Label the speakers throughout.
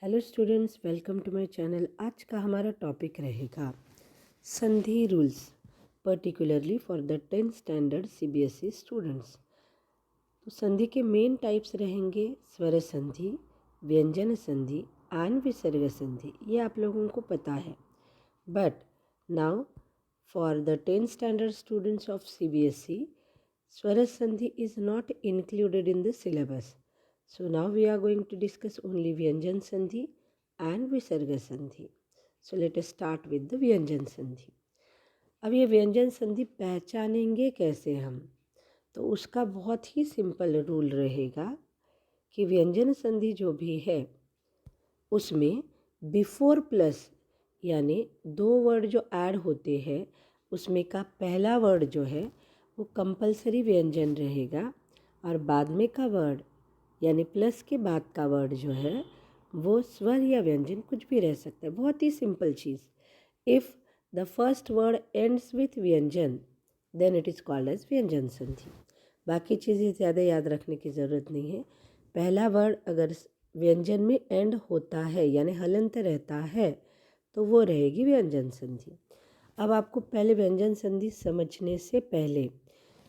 Speaker 1: Hello students, welcome to my channel. आज का हमारा टॉपिक रहेगा sandhi rules, particularly for the 10th standard CBSE students. तो संधि के मेन टाइप्स रहेंगे स्वर संधि, व्यंजन संधि एंड विसर्ग संधि। ये आप लोगों को पता है, but now for the 10th standard students of CBSE, स्वर संधि is not included in the syllabus. So now we are going to discuss only Vyanjan Sandhi and Visarga Sandhi. So let us start with the व्यंजन संधि। अब ये व्यंजन संधि पहचानेंगे कैसे हम? तो उसका बहुत ही सिंपल रूल रहेगा कि व्यंजन संधि जो भी है उसमें बिफोर प्लस यानी दो वर्ड जो ऐड होते हैं उसमें का पहला वर्ड जो है वो कंपलसरी व्यंजन रहेगा और बाद में का वर्ड यानी प्लस के बाद का वर्ड जो है वो स्वर या व्यंजन कुछ भी रह सकता है। बहुत ही सिंपल चीज़। If the first word ends with vyanjan then it is called as vyanjan sandhi. बाकी चीज़ें ज़्यादा याद रखने की ज़रूरत नहीं है। पहला वर्ड अगर व्यंजन में एंड होता है यानी हलंत रहता है तो वो रहेगी व्यंजन संधि। अब आपको पहले व्यंजन संधि समझने से पहले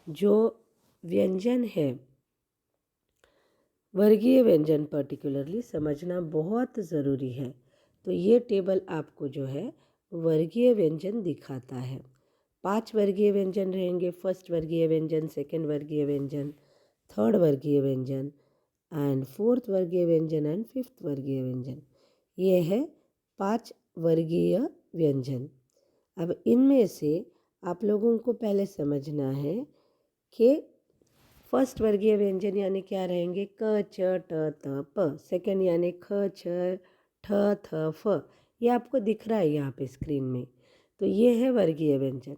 Speaker 1: जो व्यंजन है वर्गीय व्यंजन पर्टिकुलरली समझना बहुत ज़रूरी है। तो ये टेबल आपको जो है वर्गीय व्यंजन दिखाता है। 5 वर्गीय व्यंजन रहेंगे। फर्स्ट वर्गीय व्यंजन, सेकंड वर्गीय व्यंजन, थर्ड वर्गीय व्यंजन एंड फोर्थ वर्गीय व्यंजन एंड फिफ्थ वर्गीय व्यंजन। ये है 5 वर्गीय व्यंजन। अब इनमें से आप लोगों को पहले समझना है कि फर्स्ट वर्गीय व्यंजन यानी क्या रहेंगे, क च ट त प। सेकंड यानी ख छ ठ थ फ। ये आपको दिख रहा है यहाँ पे स्क्रीन में। तो ये है वर्गीय व्यंजन।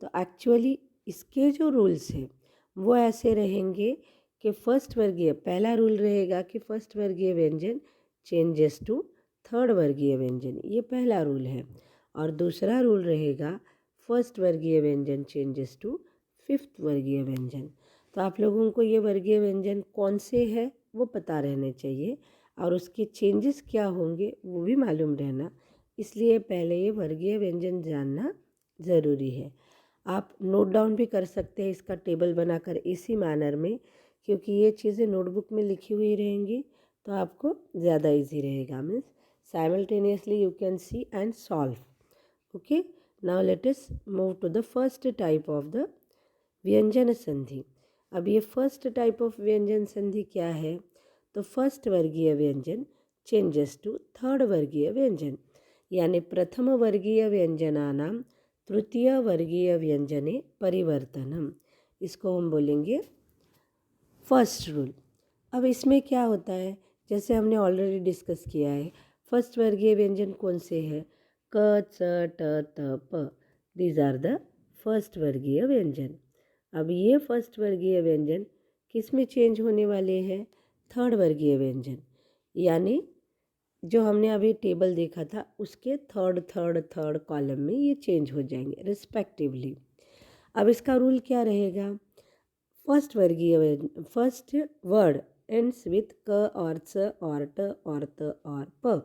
Speaker 1: तो एक्चुअली इसके जो रूल्स हैं वो ऐसे रहेंगे कि फर्स्ट वर्गीय, पहला रूल रहेगा कि first vargiya vyanjan changes to third vargiya व्यंजन, ये पहला रूल है। और दूसरा रूल रहेगा first vargiya vyanjan changes to fifth वर्गीय व्यंजन। तो आप लोगों को ये वर्गीय व्यंजन कौन से है वो पता रहने चाहिए और उसके चेंजेस क्या होंगे वो भी मालूम रहना। इसलिए पहले ये वर्गीय व्यंजन जानना ज़रूरी है। आप नोट डाउन भी कर सकते हैं इसका टेबल बनाकर इसी मैनर में, क्योंकि ये चीज़ें नोटबुक में लिखी हुई रहेंगी तो आपको ज़्यादा इजी रहेगा। Means simultaneously you can see and solve. Okay, now let us move to the first type of the vyanjan sandhi. अब ये फर्स्ट टाइप ऑफ व्यंजन संधि क्या है? तो first vargiya vyanjan changes to third vargiya व्यंजन, यानी प्रथम वर्गीय व्यंजनानां तृतीय वर्गीय व्यंजने परिवर्तनम। इसको हम बोलेंगे फर्स्ट रूल। अब इसमें क्या होता है, जैसे हमने ऑलरेडी डिस्कस किया है, फर्स्ट वर्गीय व्यंजन कौन से हैं? क च ट त प। These are the first vargiya व्यंजन। अब ये फर्स्ट वर्गीय व्यंजन किस में चेंज होने वाले हैं? थर्ड वर्गीय व्यंजन, यानी जो हमने अभी टेबल देखा था उसके थर्ड कॉलम में ये चेंज हो जाएंगे रिस्पेक्टिवली। अब इसका रूल क्या रहेगा? फर्स्ट वर्गीय फर्स्ट वर्ड एंड्स विथ क और च और ट और त और प।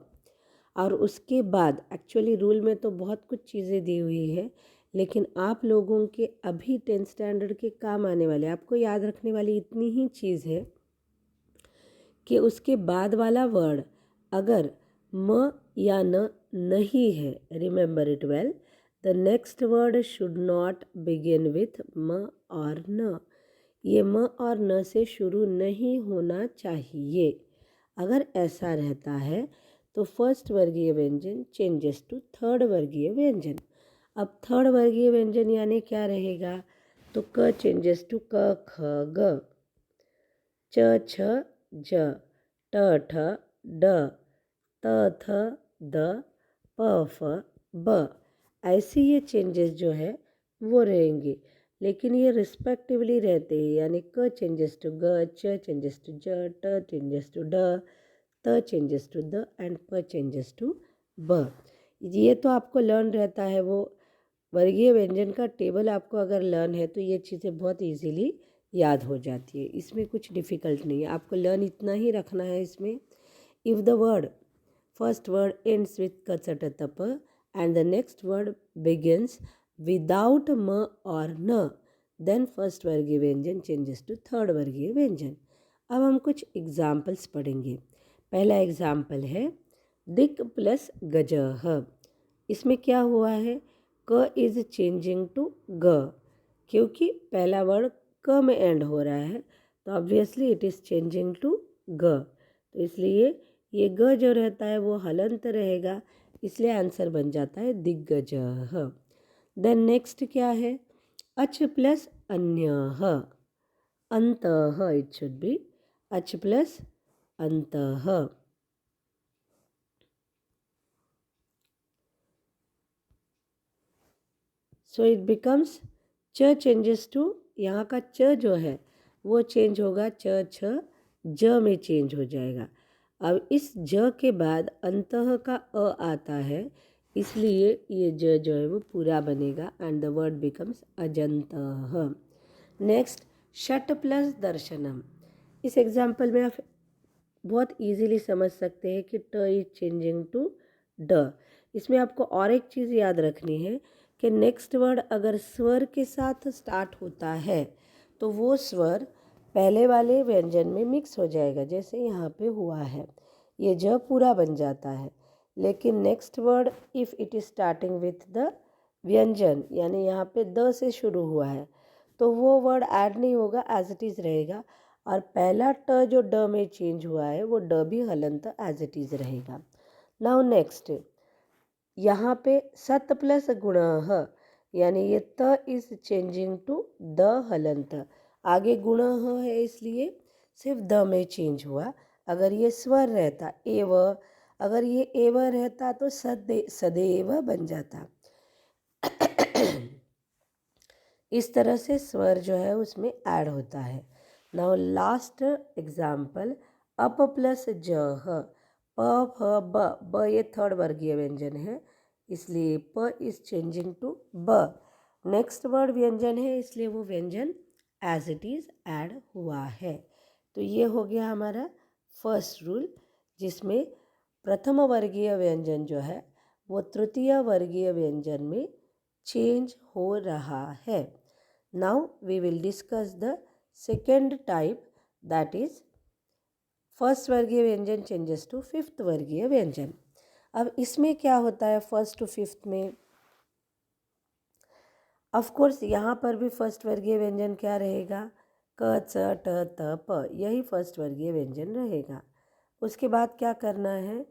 Speaker 1: और उसके बाद एक्चुअली रूल में तो बहुत कुछ चीज़ें दी हुई है, लेकिन आप लोगों के अभी 10th स्टैंडर्ड के काम आने वाले, आपको याद रखने वाली इतनी ही चीज़ है कि उसके बाद वाला वर्ड अगर म या न नहीं है, remember it well, the next word should not begin with म और न। ये म और न से शुरू नहीं होना चाहिए। अगर ऐसा रहता है तो first vargiya vyanjan changes to third vargiya व्यंजन। अब थर्ड वर्गीय व्यंजन यानी क्या रहेगा? तो क चेंजेस टू क ख ग, च छ ज, ट ठ ड, त थ द, प फ ब। ऐसे ये चेंजेस जो है वो रहेंगे, लेकिन ये रिस्पेक्टिवली रहते हैं, यानी क चेंजेस टू ग, च चेंजेस टू ज, ट चेंजेस टू ड, त चेंजेस टू द एंड प चेंजेस टू ब। ये तो आपको लर्न रहता है। वो वर्गीय व्यंजन का टेबल आपको अगर लर्न है तो ये चीज़ें बहुत इजीली याद हो जाती है। इसमें कुछ डिफ़िकल्ट नहीं है, आपको लर्न इतना ही रखना है इसमें। If the word first word ends with ka cha ta ta pa and the next word begins without ma or na, then first वर्गीय व्यंजन changes to third वर्गीय व्यंजन। अब हम कुछ एग्जाम्पल्स पढ़ेंगे। पहला एग्जाम्पल है दिक प्लस गजह। इसमें क्या हुआ है, क इज चेंजिंग टू ग, क्योंकि पहला वर्ड क में एंड हो रहा है तो obviously it is changing to ग, तो इसलिए ये ग जो रहता है वो हलंत रहेगा, इसलिए आंसर बन जाता है दिग्गजः। देन नेक्स्ट क्या है, अच प्लस अन्यः, अंतः इट शुड बी अच प्लस अंतः। सो इट बिकम्स च चेंजेस टू, यहाँ का च जो है वो चेंज होगा, च छ ज में चेंज हो जाएगा। अब इस ज के बाद अंतः का अ आता है, इसलिए ये ज जो है वो पूरा बनेगा एंड द वर्ड बिकम्स अजंतः। नेक्स्ट षट प्लस दर्शनम। इस एग्जाम्पल में आप बहुत इजीली समझ सकते हैं कि ट इज चेंजिंग टू ड। इसमें आपको और एक चीज़ याद रखनी है कि नेक्स्ट वर्ड अगर स्वर के साथ स्टार्ट होता है तो वो स्वर पहले वाले व्यंजन में मिक्स हो जाएगा, जैसे यहाँ पे हुआ है, ये ज पूरा बन जाता है। लेकिन next word if it is starting with the व्यंजन, यानी यहाँ पे द से शुरू हुआ है, तो वो वर्ड ऐड नहीं होगा, एज इट इज़ रहेगा। और पहला ट जो ड में चेंज हुआ है वो ड भी हलंत एज इट इज़ रहेगा। नाउ नेक्स्ट, यहाँ पे सत प्लस गुणः, यानी ये त इज चेंजिंग टू द हलंत। आगे गुणः है इसलिए सिर्फ द में चेंज हुआ। अगर ये स्वर रहता एव, अगर ये एव रहता तो सदैव बन जाता। इस तरह से स्वर जो है उसमें ऐड होता है। Now last example up plus जह, प फ ब, ब ये थर्ड वर्गीय व्यंजन है इसलिए प इज चेंजिंग टू ब। नेक्स्ट वर्ड व्यंजन है इसलिए वो व्यंजन एज इट इज़ ऐड हुआ है। तो ये हो गया हमारा फर्स्ट रूल, जिसमें प्रथम वर्गीय व्यंजन जो है वो तृतीय वर्गीय व्यंजन में चेंज हो रहा है। Now we will discuss the second type, that is first vargiya vyanjan changes to fifth वर्गीय व्यंजन। अब इसमें क्या होता है फर्स्ट टू फिफ्थ में, ऑफ कोर्स यहाँ पर भी फर्स्ट वर्गीय व्यंजन क्या रहेगा, क च ट त प, यही फर्स्ट वर्गीय व्यंजन रहेगा। उसके बाद क्या करना है,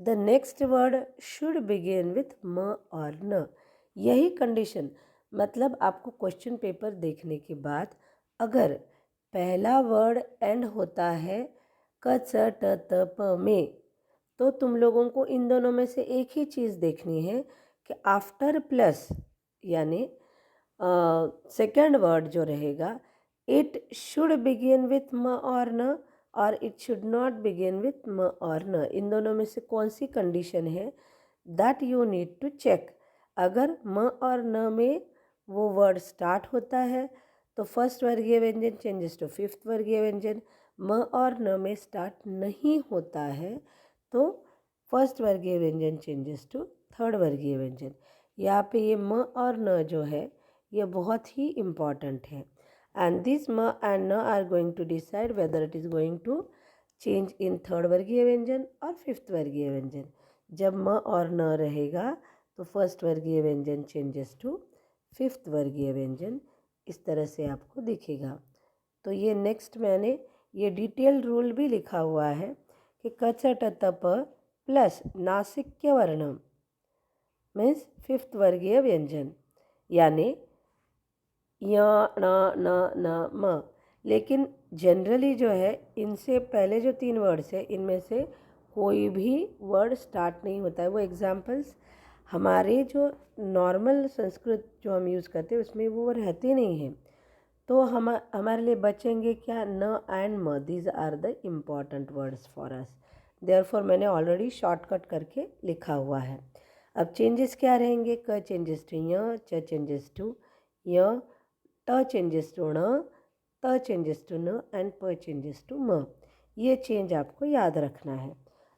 Speaker 1: the next word should begin with म और न। यही कंडीशन, मतलब आपको क्वेश्चन पेपर देखने के बाद अगर पहला वर्ड एंड होता है क च ट त प में, तो तुम लोगों को इन दोनों में से एक ही चीज़ देखनी है कि आफ्टर प्लस, यानी सेकेंड वर्ड जो रहेगा इट शुड बिगिन विथ म और न, और it should not begin with म और न। इन दोनों में से कौन सी कंडीशन है, that you need to check. अगर म और न में वो वर्ड स्टार्ट होता है तो first vargiya vyanjan changes to fifth वर्गीय व्यंजन, म और न में स्टार्ट नहीं होता है तो first vargiya vyanjan changes to third vargiya व्यंजन। यहाँ पे ये म और न जो है ये बहुत ही इम्पॉर्टेंट है, एंड दिस म एंड न are going to decide whether it is going to change in third vargiya vyanjan और फिफ्थ वर्गीय व्यंजन। जब म और न रहेगा तो first vargiya vyanjan changes to fifth वर्गीय व्यंजन, इस तरह से आपको दिखेगा। तो ये नेक्स्ट मैंने ये डिटेल रूल भी लिखा हुआ है कि क च ट त प प्लस नासिक्य वर्णम मीन्स फिफ्थ वर्गीय व्यंजन, यानी य न न न म। लेकिन जनरली जो है इनसे पहले जो तीन वर्ड्स है इनमें से कोई भी वर्ड स्टार्ट नहीं होता है। वो एग्जाम्पल्स हमारे जो नॉर्मल संस्कृत जो हम यूज़ करते हैं उसमें वो रहते नहीं हैं, तो हमारे लिए बचेंगे क्या, न एंड म। These are the important words for us, therefore मैंने ऑलरेडी शॉर्टकट करके लिखा हुआ है। अब चेंजेस क्या रहेंगे, क चेंजेस टू य, च चेंजेस टू य, ट चेंजेस टू ण, त चेंजेस टू न एंड प चेंजेस टू म। ये चेंज आपको याद रखना है।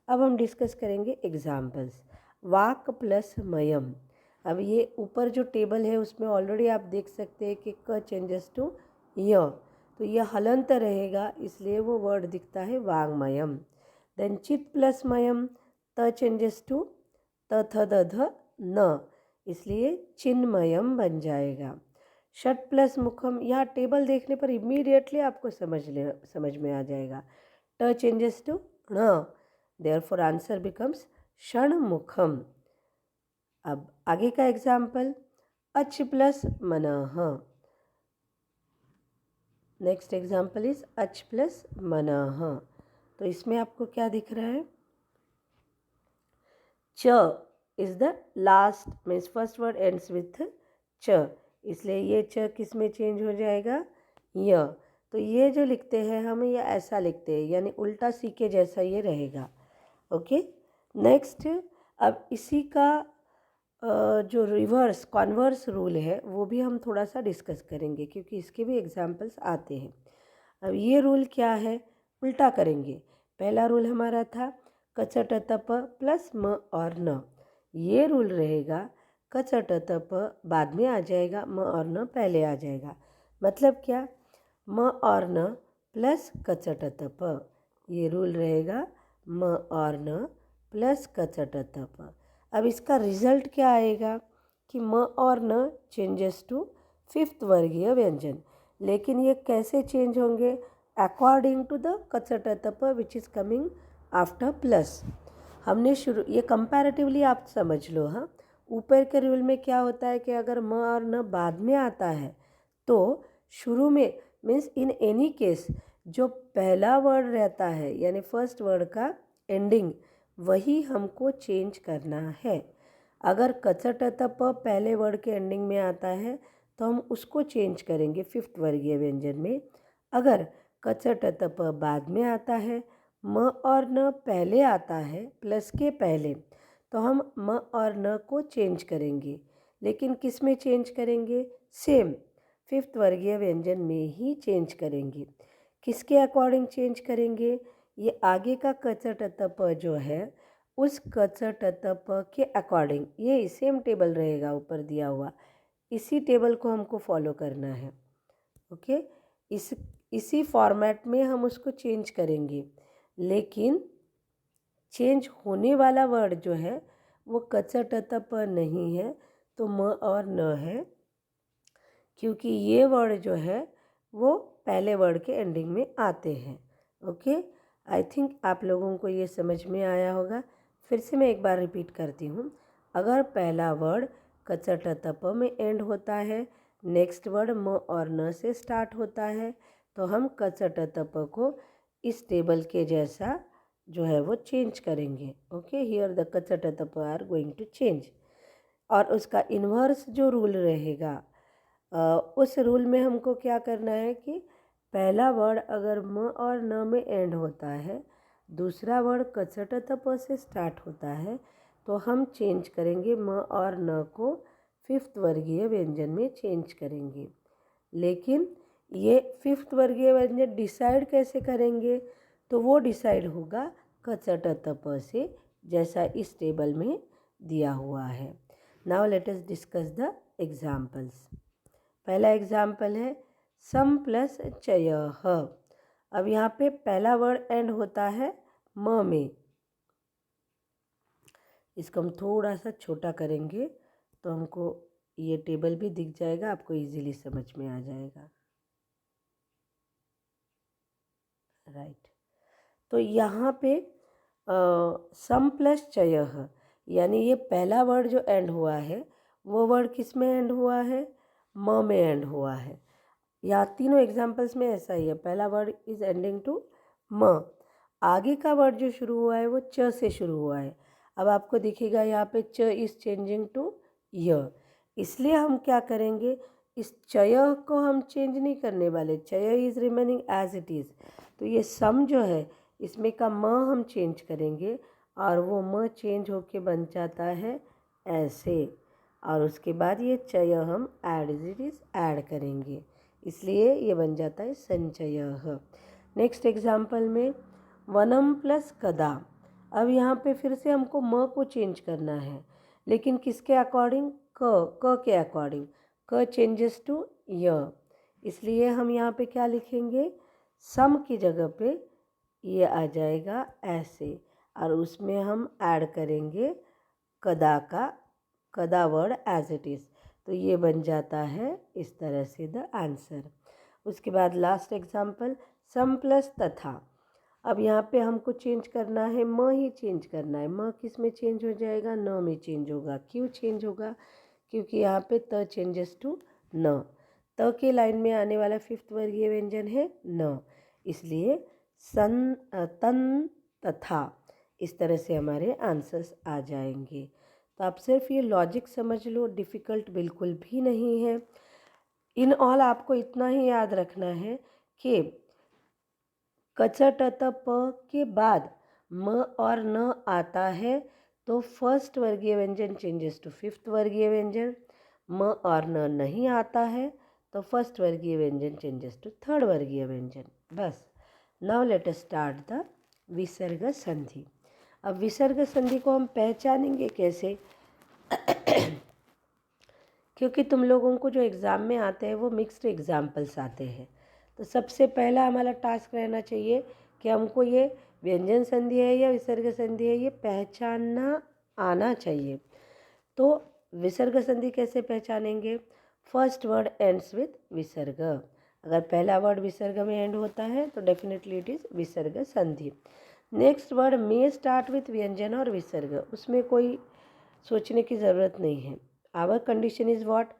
Speaker 1: अब हम डिस्कस करेंगे एग्जाम्पल्स। वाक प्लस मयम। अब ये ऊपर जो टेबल है उसमें ऑलरेडी आप देख सकते हैं कि क चेंजेस टू य, तो यह हलंत रहेगा, इसलिए वो वर्ड दिखता है वांगमयम। देन चित प्लस मयम, त चेंजेस टू त थ द ध न, इसलिए चिन्मयम बन जाएगा। षट प्लस मुखम, यहाँ टेबल देखने पर इमीडिएटली आपको समझ में आ जाएगा। ट चेंजेस टू ण, देयरफॉर आंसर बिकम्स षण्मुखम। अब आगे का एग्जाम्पल, अच प्लस मनः। नेक्स्ट एग्जाम्पल इज अच प्लस मनः। तो इसमें आपको क्या दिख रहा है, च is the last, means first word ends with च, इसलिए ये च किस में चेंज हो जाएगा, य। तो ये जो लिखते हैं हम, ये ऐसा लिखते हैं, यानी उल्टा सी के जैसा ये रहेगा। ओके, नेक्स्ट, अब इसी का जो रिवर्स कॉन्वर्स रूल है वो भी हम थोड़ा सा डिस्कस करेंगे, क्योंकि इसके भी एग्जाम्पल्स आते हैं। अब ये रूल क्या है, उल्टा करेंगे। पहला रूल हमारा था कचट तप प्लस म और न, ये रूल रहेगा कचट तप बाद में आ जाएगा, म और न पहले आ जाएगा। मतलब क्या, म और न प्लस कचट तप, ये रूल रहेगा म और न प्लस कचट तप। अब इसका रिजल्ट क्या आएगा कि म और न चेंजेस टू फिफ्थ वर्गीय व्यंजन, लेकिन ये कैसे चेंज होंगे, अकॉर्डिंग टू द कचट तप which is coming after plus. हमने शुरू, ये कंपैरेटिवली आप समझ लो। हाँ, ऊपर के रूल में क्या होता है कि अगर म और न बाद में आता है तो शुरू में, मीन्स इन एनी केस, जो पहला वर्ड रहता है यानी फर्स्ट वर्ड का एंडिंग, वही हमको चेंज करना है। अगर कचट तप पहले वर्ड के एंडिंग में आता है तो हम उसको चेंज करेंगे फिफ्थ वर्गीय व्यंजन में। अगर कचट तप बाद में आता है, म और न पहले आता है प्लस के पहले, तो हम म और न को चेंज करेंगे। लेकिन किस में चेंज करेंगे, सेम फिफ्थ वर्गीय व्यंजन में ही चेंज करेंगे। किसके अकॉर्डिंग चेंज करेंगे, ये आगे का कचट तप जो है उस कचट तप के अकॉर्डिंग, ये सेम टेबल रहेगा ऊपर दिया हुआ, इसी टेबल को हमको फॉलो करना है। ओके, इसी फॉर्मेट में हम उसको चेंज करेंगे। लेकिन चेंज होने वाला वर्ड जो है वो कचट तप नहीं है, तो म और न है, क्योंकि ये वर्ड जो है वो पहले वर्ड के एंडिंग में आते हैं। ओके, आई थिंक आप लोगों को ये समझ में आया होगा। फिर से मैं एक बार रिपीट करती हूँ। अगर पहला वर्ड कचट तप में एंड होता है, नेक्स्ट वर्ड म और न से स्टार्ट होता है, तो हम कचट तप को इस टेबल के जैसा जो है वो चेंज करेंगे। ओके, हियर द कचट तप आर गोइंग टू चेंज। और उसका इन्वर्स जो रूल रहेगा, उस रूल में हमको क्या करना है कि पहला वर्ड अगर म और न में एंड होता है, दूसरा वर्ड कचट तप से स्टार्ट होता है, तो हम चेंज करेंगे म और न को फिफ्थ वर्गीय व्यंजन में चेंज करेंगे। लेकिन ये फिफ्थ वर्गीय व्यंजन डिसाइड कैसे करेंगे, तो वो डिसाइड होगा कचट तप से, जैसा इस टेबल में दिया हुआ है। Now let us discuss the examples. पहला एग्जाम्पल है सम प्लस चयः। अब यहाँ पे पहला वर्ड एंड होता है म में, इसको हम थोड़ा सा छोटा करेंगे तो हमको ये टेबल भी दिख जाएगा, आपको इजीली समझ में आ जाएगा। राइट, तो यहाँ पे सम प्लस चयः, यानी ये पहला वर्ड जो एंड हुआ है वो वर्ड किस में एंड हुआ है, म में एंड हुआ है। यहाँ तीनों एग्जाम्पल्स में ऐसा ही है, पहला वर्ड इज एंडिंग टू म, आगे का वर्ड जो शुरू हुआ है वो च से शुरू हुआ है। अब आपको दिखेगा यहाँ पे च इज चेंजिंग टू य, इसलिए हम क्या करेंगे, इस चय को हम चेंज नहीं करने वाले, चय is remaining as it is. तो ये सम जो है इसमें का म हम चेंज करेंगे और वो म चेंज होके बन जाता है ऐसे, और उसके बाद ये चय हम add is it is add करेंगे, इसलिए ये बन जाता है संचयः। नेक्स्ट एग्जाम्पल में वनम प्लस कदा। अब यहाँ पे फिर से हमको म को चेंज करना है, लेकिन किसके अकॉर्डिंग? क के अकॉर्डिंग। क चेंजेस टू य, इसलिए हम यहाँ पे क्या लिखेंगे? सम की जगह पे ये आ जाएगा ऐसे, और उसमें हम ऐड करेंगे कदा वर्ड एज इट इज़, तो ये बन जाता है इस तरह से द आंसर। उसके बाद लास्ट एग्जाम्पल, सम प्लस तथा। अब यहाँ पे हमको चेंज करना है, म ही चेंज करना है। म किस में चेंज हो जाएगा? न में चेंज होगा। क्यों चेंज होगा? क्योंकि यहाँ पे त चेंजेस टू न। त के लाइन में आने वाला फिफ्थ वर्गीय व्यंजन है न, इसलिए तन तथा, इस तरह से हमारे आंसर्स आ जाएंगे। तो आप सिर्फ ये लॉजिक समझ लो, डिफ़िकल्ट बिल्कुल भी नहीं है। इन ऑल आपको इतना ही याद रखना है कि कचट प के बाद म और न आता है तो first vargiya vyanjan changes to fifth वर्गीय व्यंजन। म और न नहीं आता है तो first vargiya vyanjan changes to third vargiya व्यंजन। बस। Now let us start the विसर्ग संधि। अब विसर्ग संधि को हम पहचानेंगे कैसे? क्योंकि तुम लोगों को जो एग्ज़ाम में आते हैं वो मिक्स्ड एग्जाम्पल्स आते हैं, तो सबसे पहला हमारा टास्क रहना चाहिए कि हमको ये व्यंजन संधि है या विसर्ग संधि है ये पहचानना आना चाहिए। तो विसर्ग संधि कैसे पहचानेंगे? फर्स्ट वर्ड एंड्स विथ विसर्ग। अगर पहला वर्ड विसर्ग में एंड होता है तो डेफिनेटली इट इज़ विसर्ग संधि। Next word may start with व्यंजन और विसर्ग, उसमें कोई सोचने की ज़रूरत नहीं है। Our condition is what?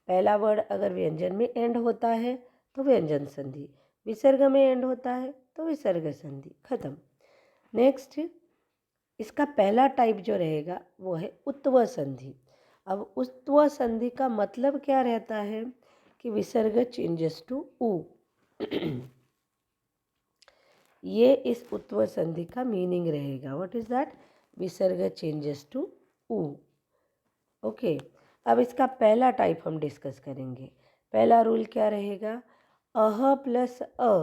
Speaker 1: पहला वर्ड अगर व्यंजन में एंड होता है तो व्यंजन संधि, विसर्ग में एंड होता है तो विसर्ग संधि, खत्म। नेक्स्ट, इसका पहला टाइप जो रहेगा वो है उत्व संधि। अब उत्व संधि का मतलब क्या रहता है कि विसर्ग चेंजेस टू उ। ये इस उत्व संधि का मीनिंग रहेगा। What is that? विसर्ग चेंजेस टू उ। ओके, अब इसका पहला टाइप हम डिस्कस करेंगे। पहला रूल क्या रहेगा? अह प्लस अ,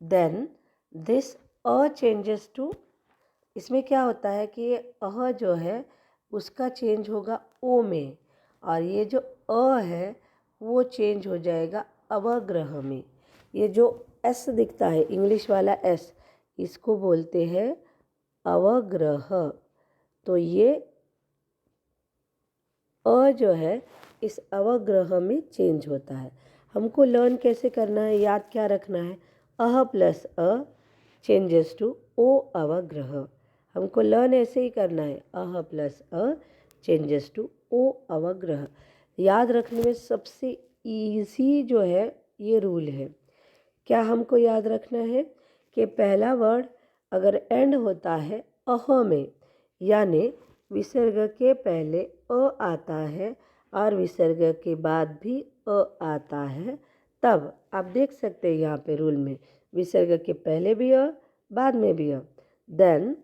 Speaker 1: देन दिस अ चेंजेस टू, इसमें क्या होता है कि ये अह जो है उसका चेंज होगा ओ में, और ये जो अ है वो चेंज हो जाएगा अवग्रह में। ये जो एस दिखता है इंग्लिश वाला एस, इसको बोलते हैं अवग्रह। तो ये अ जो है इस अवग्रह में चेंज होता है। हमको लर्न कैसे करना है, याद क्या रखना है? अह प्लस अ चेंजेस टू ओ अवग्रह। हमको लर्न ऐसे ही करना है, अह प्लस अ चेंजेस टू ओ अवग्रह। याद रखने में सबसे इजी जो है ये रूल है। क्या हमको याद रखना है कि पहला वर्ड अगर एंड होता है अह में, यानी विसर्ग के पहले अ आता है और विसर्ग के बाद भी अ आता है, तब आप देख सकते हैं यहाँ पे रूल में विसर्ग के पहले भी अ, बाद में भी अ, देन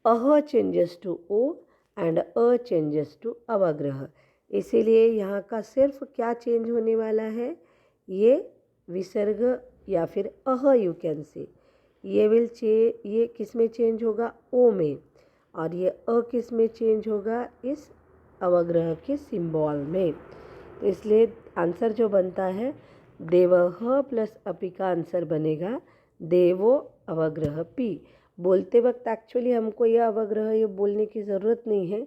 Speaker 1: अह चेंजेस टू ओ एंड अ चेंजेस टू अवग्रह। इसीलिए यहाँ का सिर्फ क्या चेंज होने वाला है? ये विसर्ग या फिर अह यू कैन से, ये किस में चेंज होगा? ओ में, और ये अ किस में चेंज होगा? इस अवग्रह के सिंबल में। तो इसलिए आंसर जो बनता है देवह प्लस अपी का आंसर बनेगा देवो अवग्रह पी। बोलते वक्त एक्चुअली हमको यह अवग्रह ये बोलने की ज़रूरत नहीं है,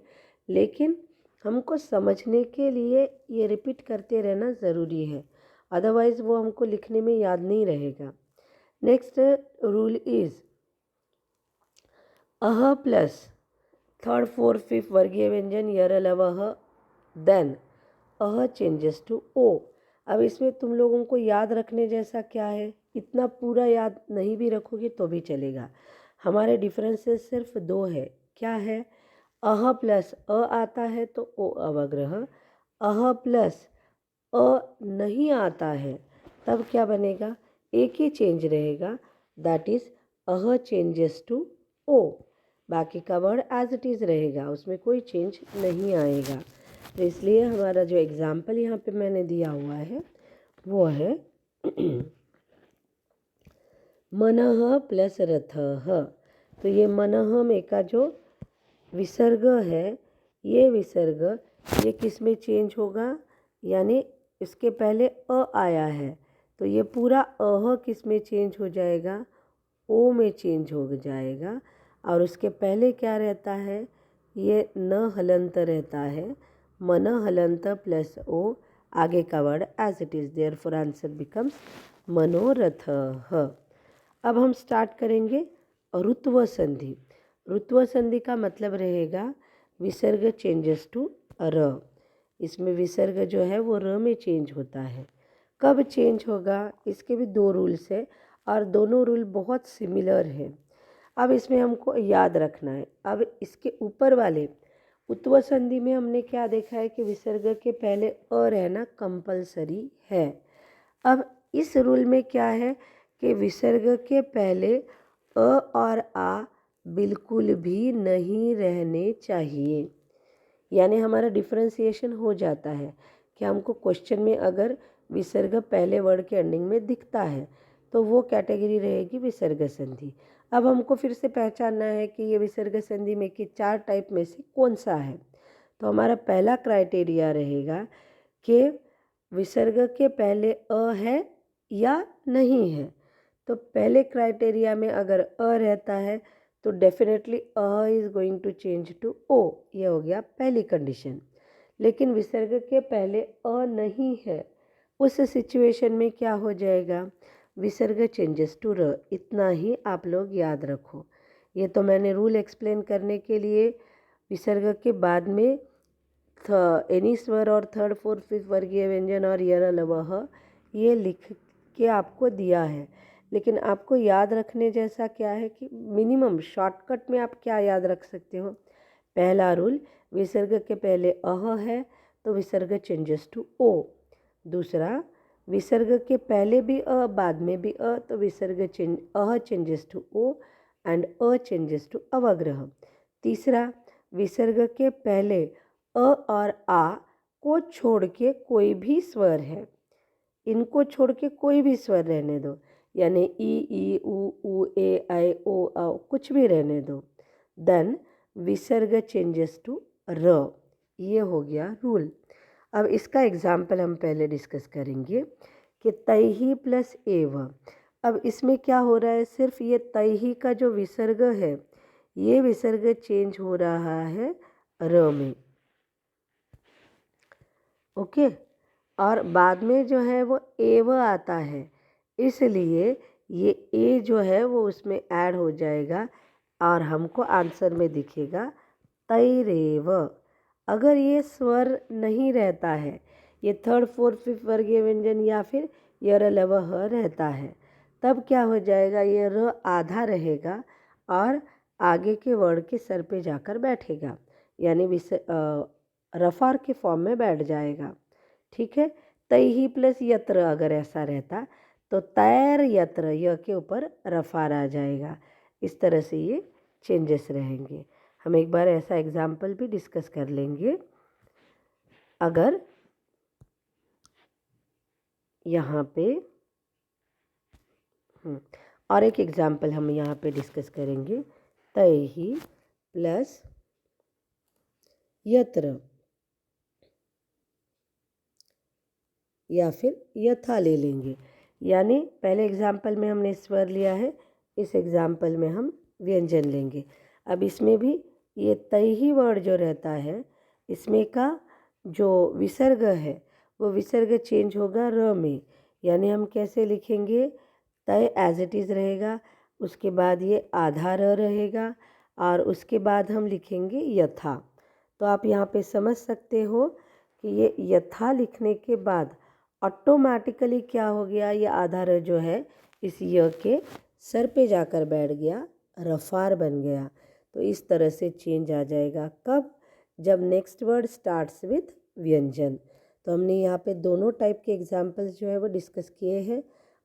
Speaker 1: लेकिन हमको समझने के लिए ये रिपीट करते रहना ज़रूरी है, अदरवाइज़ वो हमको लिखने में याद नहीं रहेगा। Next rule is uh plus third fourth fifth वर्गीय व्यंजन यर लवह, देन अह चेंजेस टू ओ। अब इसमें तुम लोगों को याद रखने जैसा क्या है? इतना पूरा याद नहीं भी रखोगे तो भी चलेगा। हमारे डिफरेंसेस सिर्फ दो है। क्या है? अह प्लस अ आता है तो ओ अवग्रह, अह प्लस अ नहीं आता है तब क्या बनेगा? एक ही चेंज रहेगा, that is uh changes to ओ। बाकी का वर्ड एज इट इज़ रहेगा, उसमें कोई चेंज नहीं आएगा। तो इसलिए हमारा जो एग्ज़ाम्पल यहाँ पे मैंने दिया हुआ है वो है मनः प्लस रथः। तो ये मनः में का जो विसर्ग है, ये विसर्ग ये किस में चेंज होगा, यानी इसके पहले अ आया है तो ये पूरा अह किस में चेंज हो जाएगा, ओ में चेंज हो जाएगा। और उसके पहले क्या रहता है, ये न हलंत रहता है, मन हलंत प्लस ओ, आगे का word as it is, therefore answer becomes manorath. अब हम स्टार्ट करेंगे ऋत्व संधि। ऋत्व संधि का मतलब रहेगा विसर्ग चेंजेस टू र। इसमें विसर्ग जो है वो र में चेंज होता है। कब चेंज होगा, इसके भी दो रूल्स है और दोनों रूल बहुत सिमिलर है। अब इसमें हमको याद रखना है। अब इसके ऊपर वाले उत्व संधि में हमने क्या देखा है कि विसर्ग के पहले अ रहना कंपलसरी है। अब इस रूल में क्या है कि विसर्ग के पहले अ और आ बिल्कुल भी नहीं रहने चाहिए। यानी हमारा डिफ्रेंसिएशन हो जाता है कि हमको क्वेश्चन में अगर विसर्ग पहले वर्ड के एंडिंग में दिखता है तो वो कैटेगरी रहेगी विसर्ग संधि। अब हमको फिर से पहचानना है कि ये विसर्ग संधि में कि 4 टाइप में से कौन सा है। तो हमारा पहला क्राइटेरिया रहेगा कि विसर्ग के पहले अ है या नहीं है। तो पहले क्राइटेरिया में अगर अ रहता है तो definitely uh is going to change to oh, ये हो गया पहली कंडीशन। लेकिन विसर्ग के पहले अ नहीं है, उस सिचुएशन में क्या हो जाएगा, विसर्ग चेंजेस टू र। इतना ही आप लोग याद रखो। ये तो मैंने रूल एक्सप्लेन करने के लिए विसर्ग के बाद में एनी स्वर और थर्ड फोर्थ फिफ्थ वर्गीय व्यंजन और यर लवह ये लिख के आपको दिया है। लेकिन आपको याद रखने जैसा क्या है कि मिनिमम शॉर्टकट में आप क्या याद रख सकते हो। पहला रूल, विसर्ग के पहले अह है तो विसर्ग चेंजेस टू ओ। दूसरा, विसर्ग के पहले भी अ बाद में भी अ तो विसर्ग अह चेंजेस टू ओ एंड अ चेंजेस टू अवग्रह। तीसरा, विसर्ग के पहले अ और आ को छोड़ के कोई भी स्वर है, इनको छोड़ के कोई भी स्वर रहने दो, यानी ई उ ए ऐ ओ औ कुछ भी रहने दो। देन विसर्ग चेंजेस टू र। ये हो गया रूल। अब इसका एग्जाम्पल हम पहले डिस्कस करेंगे कि तैही प्लस एव। अब इसमें क्या हो रहा है, सिर्फ ये तैही का जो विसर्ग है ये विसर्ग चेंज हो रहा है र में। ओके, और बाद में जो है वो एव आता है, इसलिए ये ए जो है वो उसमें ऐड हो जाएगा और हमको आंसर में दिखेगा तैरेव। अगर ये स्वर नहीं रहता है, ये थर्ड फोर्थ फिफ्थ वर्गीय व्यंजन या फिर यर लवह रहता है, तब क्या हो जाएगा, ये र आधा रहेगा और आगे के वर्ड के सर पे जाकर बैठेगा, यानी रफार के फॉर्म में बैठ जाएगा। ठीक है, तैही प्लस यत्र अगर ऐसा रहता तो तैर यत्र य के ऊपर रफार आ जाएगा। इस तरह से ये चेंजेस रहेंगे। हम एक बार ऐसा एग्जाम्पल भी डिस्कस कर लेंगे। अगर यहाँ पे और एक एग्जाम्पल हम यहाँ पे डिस्कस करेंगे, तैही प्लस यत्र या फिर यथा ले लेंगे। यानी पहले एग्जाम्पल में हमने स्वर लिया है, इस एग्जाम्पल में हम व्यंजन लेंगे। अब इसमें भी ये तैही वर्ड जो रहता है, इसमें का जो विसर्ग है वो विसर्ग चेंज होगा र में। यानी हम कैसे लिखेंगे, तय एज इट इज़ रहेगा, उसके बाद ये आधा र रहेगा और उसके बाद हम लिखेंगे यथा। तो आप यहाँ पे समझ सकते हो कि ये यथा लिखने के बाद ऑटोमेटिकली क्या हो गया, ये आधा र जो है इस य के सर पे जाकर बैठ गया, रफार बन गया। तो इस तरह से चेंज आ जाएगा। कब, जब नेक्स्ट वर्ड स्टार्ट्स विथ व्यंजन। तो हमने यहाँ पे दोनों टाइप के एग्जाम्पल्स जो है वो डिस्कस किए हैं।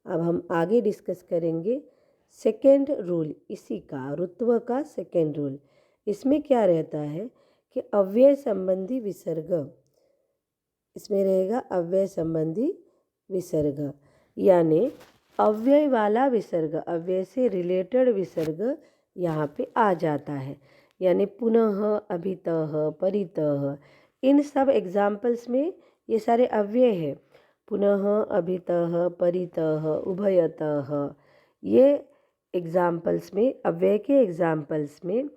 Speaker 1: अब हम आगे डिस्कस करेंगे सेकेंड रूल, इसी का ऋत्व का सेकेंड रूल। इसमें क्या रहता है कि अव्यय संबंधी विसर्ग, इसमें रहेगा अव्यय संबंधी विसर्ग, यानी अव्यय वाला विसर्ग, अव्यय से रिलेटेड विसर्ग यहाँ पे आ जाता है। यानी पुनः, अभितः, परितः, इन सब एग्जाम्पल्स में ये सारे अव्यय है। पुनः, अभितः, परितः, उभयतः, ये एग्जाम्पल्स में, अव्यय के एग्जाम्पल्स में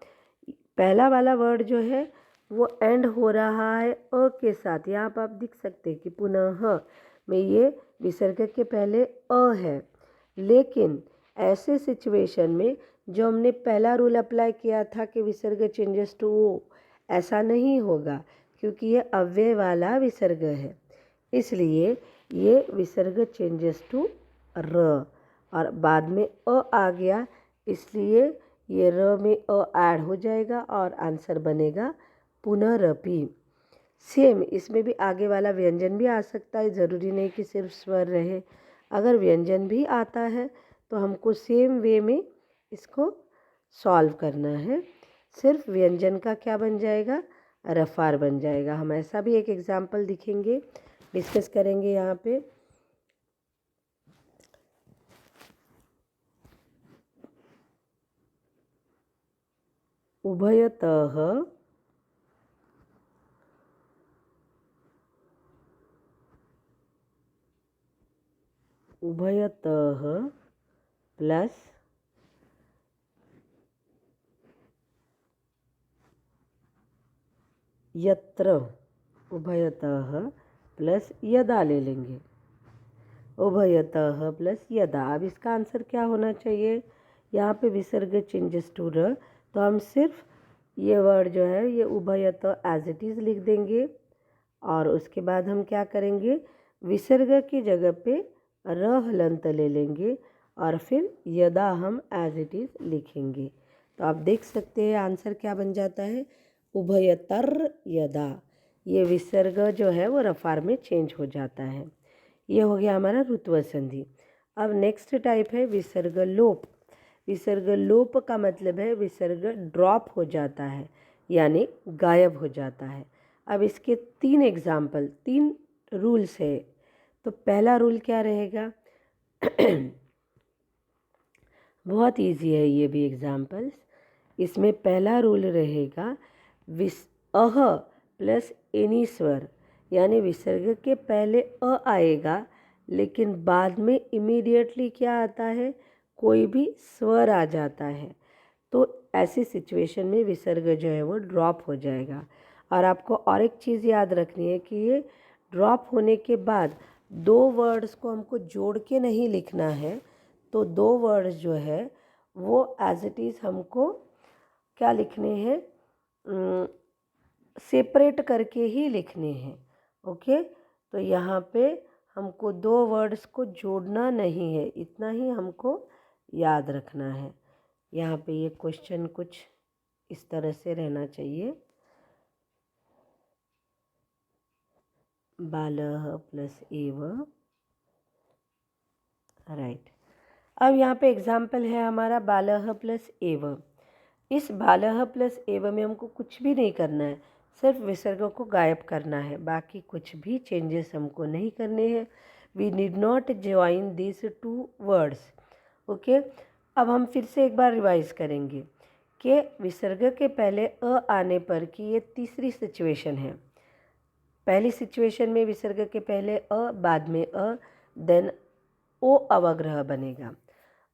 Speaker 1: पहला वाला वर्ड जो है वो एंड हो रहा है अ के साथ। यहाँ पर आप देख सकते हैं कि पुनः में ये विसर्ग के पहले अ है, लेकिन ऐसे सिचुएशन में जो हमने पहला रूल अप्लाई किया था कि विसर्ग चेंजेस टू ओ, ऐसा नहीं होगा क्योंकि ये अव्यय वाला विसर्ग है। इसलिए ये विसर्ग चेंजेस टू र, और बाद में अ आ गया, इसलिए ये र में अ ऐड हो जाएगा और आंसर बनेगा पुनरपि। सेम इसमें भी आगे वाला व्यंजन भी आ सकता है, ज़रूरी नहीं कि सिर्फ स्वर रहे। अगर व्यंजन भी आता है तो हमको सेम वे में इसको सॉल्व करना है। सिर्फ व्यंजन का क्या बन जाएगा, रफार बन जाएगा। हम ऐसा भी एक एग्जाम्पल दिखेंगे, डिस्कस करेंगे यहाँ पे। उभयतः उभयतः प्लस यत्र, उभयतः प्लस यदा ले लेंगे। उभयतः प्लस यदा। अब इसका आंसर क्या होना चाहिए, यहाँ पे विसर्ग चेंजेस टू र, तो हम सिर्फ ये वर्ड जो है ये उभयतः एज इट इज़ लिख देंगे, और उसके बाद हम क्या करेंगे, विसर्ग की जगह पे र हलंत ले लेंगे और फिर यदा हम एज इट इज़ लिखेंगे। तो आप देख सकते हैं आंसर क्या बन जाता है, उभयतर यदा। ये विसर्ग जो है वो रफार में चेंज हो जाता है। ये हो गया हमारा रुत्व संधि। अब नेक्स्ट टाइप है विसर्ग लोप। विसर्ग लोप का मतलब है विसर्ग ड्रॉप हो जाता है, यानी गायब हो जाता है। अब इसके 3 एग्जाम्पल, 3 रूल्स है। तो पहला रूल क्या रहेगा बहुत इजी है ये भी एग्जाम्पल्स। इसमें पहला रूल रहेगा अह प्लस एनी स्वर, यानी विसर्ग के पहले अ आएगा लेकिन बाद में इमीडिएटली क्या आता है, कोई भी स्वर आ जाता है। तो ऐसी सिचुएशन में विसर्ग जो है वो ड्रॉप हो जाएगा। और आपको और एक चीज़ याद रखनी है कि ये ड्रॉप होने के बाद 2 वर्ड्स को हमको जोड़ के नहीं लिखना है। तो 2 वर्ड्स जो है वो एज इट इज़ हमको क्या लिखने हैं, सेपरेट करके ही लिखने हैं। ओके, तो यहाँ पे हमको 2 वर्ड्स को जोड़ना नहीं है, इतना ही हमको याद रखना है। यहाँ पे ये क्वेश्चन कुछ इस तरह से रहना चाहिए, बालः प्लस एव, राइट। अब यहाँ पे एग्जाम्पल है हमारा बालः प्लस एव। इस बालः प्लस एव में हमको कुछ भी नहीं करना है, सिर्फ विसर्गों को गायब करना है, बाकी कुछ भी चेंजेस हमको नहीं करने हैं। We need not join this 2 words. Okay, अब हम फिर से एक बार रिवाइज करेंगे कि विसर्ग के पहले अ आने पर की ये तीसरी सिचुएशन है। पहली सिचुएशन में विसर्ग के पहले अ, बाद में अ, देन ओ अवग्रह बनेगा।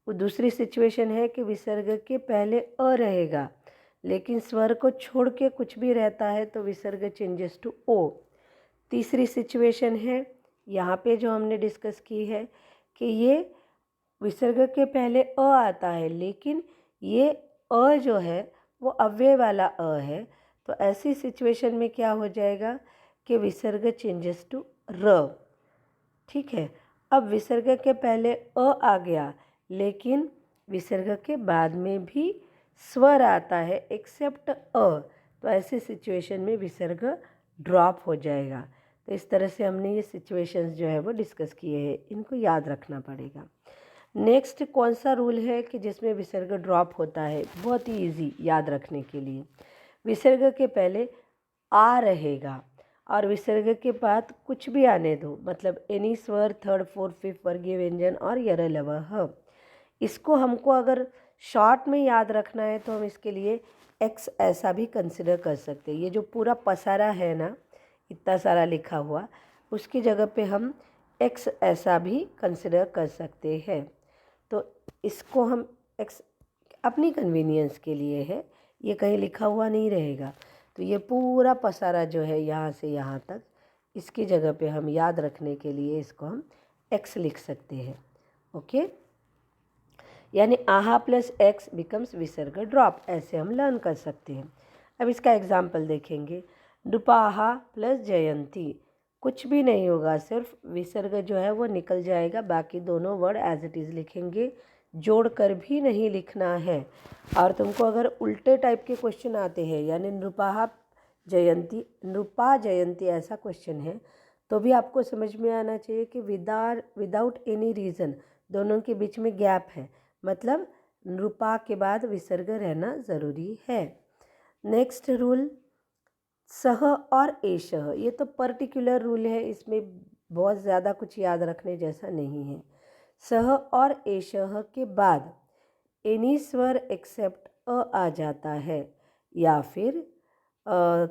Speaker 1: वो दूसरी सिचुएशन है कि विसर्ग के पहले अ रहेगा लेकिन स्वर को छोड़ के कुछ भी रहता है तो विसर्ग चेंजेस टू ओ। तीसरी सिचुएशन है यहाँ पे जो हमने डिस्कस की है कि ये विसर्ग के पहले अ आता है लेकिन ये अ जो है वो अव्यय वाला अ है। तो ऐसी सिचुएशन में क्या हो जाएगा कि विसर्ग चेंजेस टू र। ठीक है, अब विसर्ग के पहले अ आ गया लेकिन विसर्ग के बाद में भी स्वर आता है एक्सेप्ट अ, तो ऐसी सिचुएशन में विसर्ग ड्रॉप हो जाएगा। तो इस तरह से हमने ये सिचुएशंस जो है वो डिस्कस किए हैं, इनको याद रखना पड़ेगा। नेक्स्ट कौन सा रूल है कि जिसमें विसर्ग ड्रॉप होता है, बहुत ही ईजी याद रखने के लिए। विसर्ग के पहले आ रहेगा और विसर्ग के बाद कुछ भी आने दो, मतलब एनी स्वर, थर्ड फोर्थ फिफ्थ वर्गीय व्यंजन और यर लव ह। इसको हमको अगर शॉर्ट में याद रखना है तो हम इसके लिए एक्स ऐसा भी कंसिडर कर सकते हैं। ये जो पूरा पसारा है ना, इतना सारा लिखा हुआ, उसकी जगह पे हम एक्स ऐसा भी कंसिडर कर सकते हैं। तो इसको हम एक्स अपनी कन्वीनियंस के लिए है, ये कहीं लिखा हुआ नहीं रहेगा। तो ये पूरा पसारा जो है यहाँ से यहाँ तक, इसकी जगह पे हम याद रखने के लिए इसको हम एक्स लिख सकते हैं। ओके, यानी आहा प्लस एक्स बिकम्स विसर्ग ड्रॉप, ऐसे हम लर्न कर सकते हैं। अब इसका एग्जाम्पल देखेंगे। नृपाहा प्लस जयंती, कुछ भी नहीं होगा, सिर्फ विसर्ग जो है वो निकल जाएगा, बाकी दोनों वर्ड एज इट इज़ लिखेंगे, जोड़ कर भी नहीं लिखना है। और तुमको अगर उल्टे टाइप के क्वेश्चन आते हैं, यानी नृपाहा जयंती, नृपा जयंती ऐसा क्वेश्चन है, तो भी आपको समझ में आना चाहिए कि विदाउट एनी रीज़न दोनों के बीच में गैप है, मतलब नृपा के बाद विसर्ग रहना ज़रूरी है। नेक्स्ट रूल, सह और एशह, ये तो पर्टिकुलर रूल है, इसमें बहुत ज़्यादा कुछ याद रखने जैसा नहीं है। सह और एशह के बाद एनी स्वर एक्सेप्ट अ आ जाता है, या फिर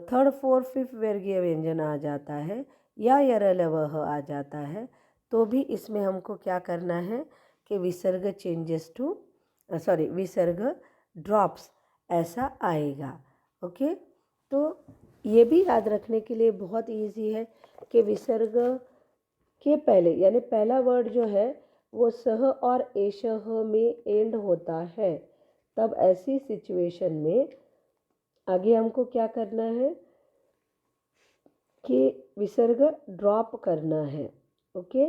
Speaker 1: थर्ड फोर्थ फिफ्थ वर्गीय व्यंजन आ जाता है, या यरलवह आ जाता है, तो भी इसमें हमको क्या करना है कि विसर्ग चेंजेस टू विसर्ग ड्रॉप्स ऐसा आएगा। ओके, तो ये भी याद रखने के लिए बहुत इजी है कि विसर्ग के पहले, यानी पहला वर्ड जो है वो सह और एशह में एंड होता है, तब ऐसी सिचुएशन में आगे हमको क्या करना है कि विसर्ग ड्रॉप करना है। ओके,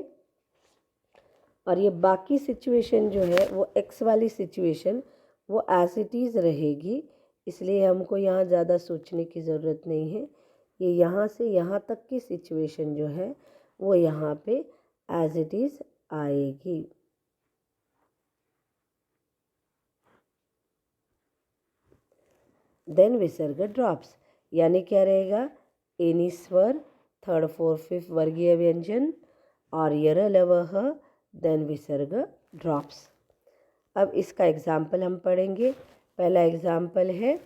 Speaker 1: और ये बाकी सिचुएशन जो है वो एक्स वाली सिचुएशन वो एज इट इज़ रहेगी, इसलिए हमको यहाँ ज़्यादा सोचने की ज़रूरत नहीं है। ये यहाँ से यहाँ तक की सिचुएशन जो है वो यहाँ पे एज इट इज़ आएगी। देन विसर्ग ड्रॉप्स, यानी क्या रहेगा, एनी स्वर, थर्ड फोर्थ फिफ्थ वर्गीय व्यंजन और यरलवह, देन विसर्ग ड्रॉप्स। अब इसका एग्जाम्पल हम पढ़ेंगे। पहला एग्जाम्पल है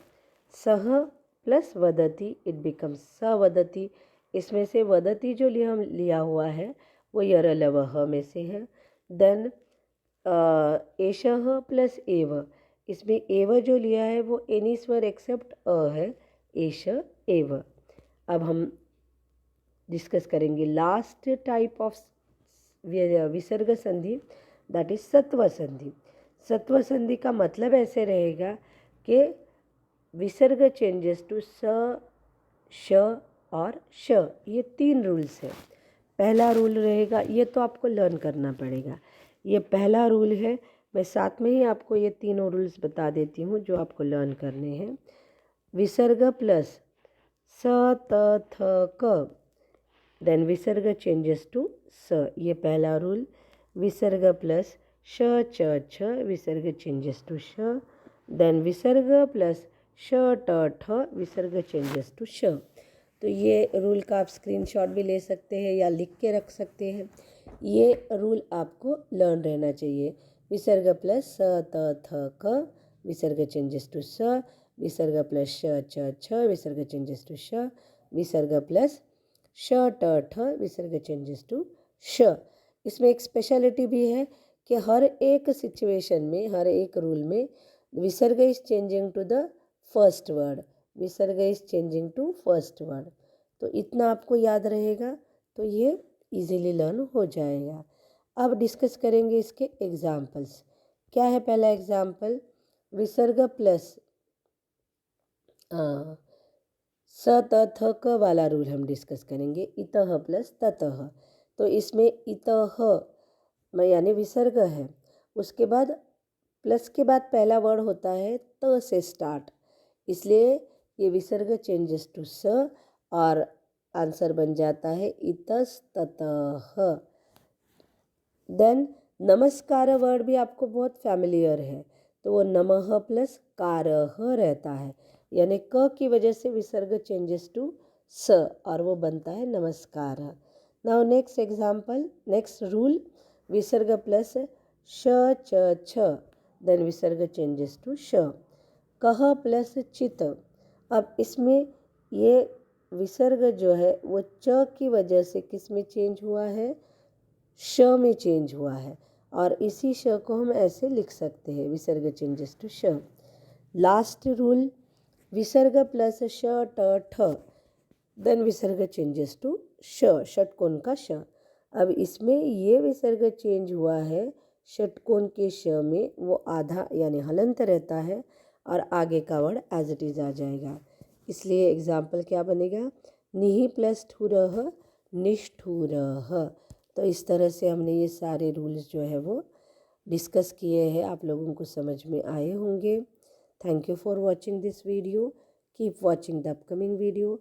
Speaker 1: सह प्लस वदति, इट बिकम्स सवदति। इसमें से वदति जो लिया हुआ है वो यरलवह में से है। देन एशह प्लस एव, इसमें एव जो लिया है वो एनी स्वर एक्सेप्ट अ है, एश एव। अब हम डिस्कस करेंगे लास्ट टाइप ऑफ विसर्ग संधि, दैट इज सत्व संधि। सत्व संधि का मतलब ऐसे रहेगा कि विसर्ग चेंजेस टू स, श और श, ये 3 रूल्स है। पहला रूल रहेगा, ये तो आपको लर्न करना पड़ेगा, ये पहला रूल है। मैं साथ में ही आपको ये तीनों रूल्स बता देती हूँ जो आपको लर्न करने हैं। विसर्ग प्लस स त थ क, देन विसर्ग चेंजेस टू स, ये पहला रूल। विसर्ग प्लस श च छ, विसर्ग चेंजेस टू श। देन विसर्ग प्लस श ट ठ, विसर्ग चेंजेस टू श। तो ये रूल का आप स्क्रीनशॉट भी ले सकते हैं या लिख के रख सकते हैं। ये रूल आपको लर्न रहना चाहिए। विसर्ग प्लस स त थ क, विसर्ग चेंजेस टू स। विसर्ग प्लस श च छ, विसर्ग चेंजेस टू श। विसर्ग प्लस श ट ठ, विसर्ग चेंजेस टू श। इसमें एक स्पेशलिटी भी है कि हर एक सिचुएशन में, हर एक रूल में विसर्ग is changing to the first word, विसर्ग is changing to first word. तो इतना आपको याद रहेगा तो ये इजीली लर्न हो जाएगा। अब डिस्कस करेंगे इसके एग्जाम्पल्स। क्या है पहला एग्जाम्पल, विसर्ग प्लस स त थ क वाला रूल हम डिस्कस करेंगे। इतः प्लस ततः, तो इसमें इतः में यानी विसर्ग है, उसके बाद प्लस के बाद पहला वर्ड होता है त से स्टार्ट, इसलिए ये विसर्ग चेंजेस टू स और आंसर बन जाता है इतस्ततः। देन नमस्कार वर्ड भी आपको बहुत फैमिलियर है, तो वो नमः प्लस कारः रहता है, यानी क की वजह से विसर्ग चेंजेस टू स और वो बनता है नमस्कार। Now next example, next rule, विसर्ग प्लस श च छ, देन विसर्ग चेंजेस टू श। कह प्लस चित, अब इसमें ये विसर्ग जो है वो च की वजह से किस में चेंज हुआ है, श में चेंज हुआ है, और इसी श को हम ऐसे लिख सकते हैं, विसर्ग चेंजेस टू श। लास्ट रूल, विसर्ग प्लस श ट ठ, देन विसर्ग चेंजेस टू श, षटकोण का श। अब इसमें ये विसर्ग चेंज हुआ है, षटकोण के श में वो आधा यानी हलंत रहता है और आगे का वर्ड एज इट इज़ आ जाएगा। इसलिए एग्जाम्पल क्या बनेगा, निहि प्लस ठुरह निष्ठुरः। तो इस तरह से हमने ये सारे रूल्स जो है वो डिस्कस किए हैं, आप लोगों को समझ में आए होंगे। Thank you for watching this video, keep watching the upcoming video,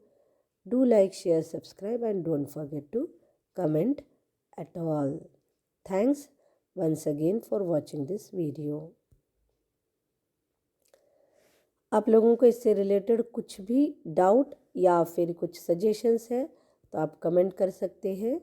Speaker 1: do like share subscribe and don't forget to comment at all. Thanks once again for watching this video. आप लोगों को इससे रिलेटेड कुछ भी डाउट या फिर कुछ suggestions है तो आप कमेंट कर सकते हैं।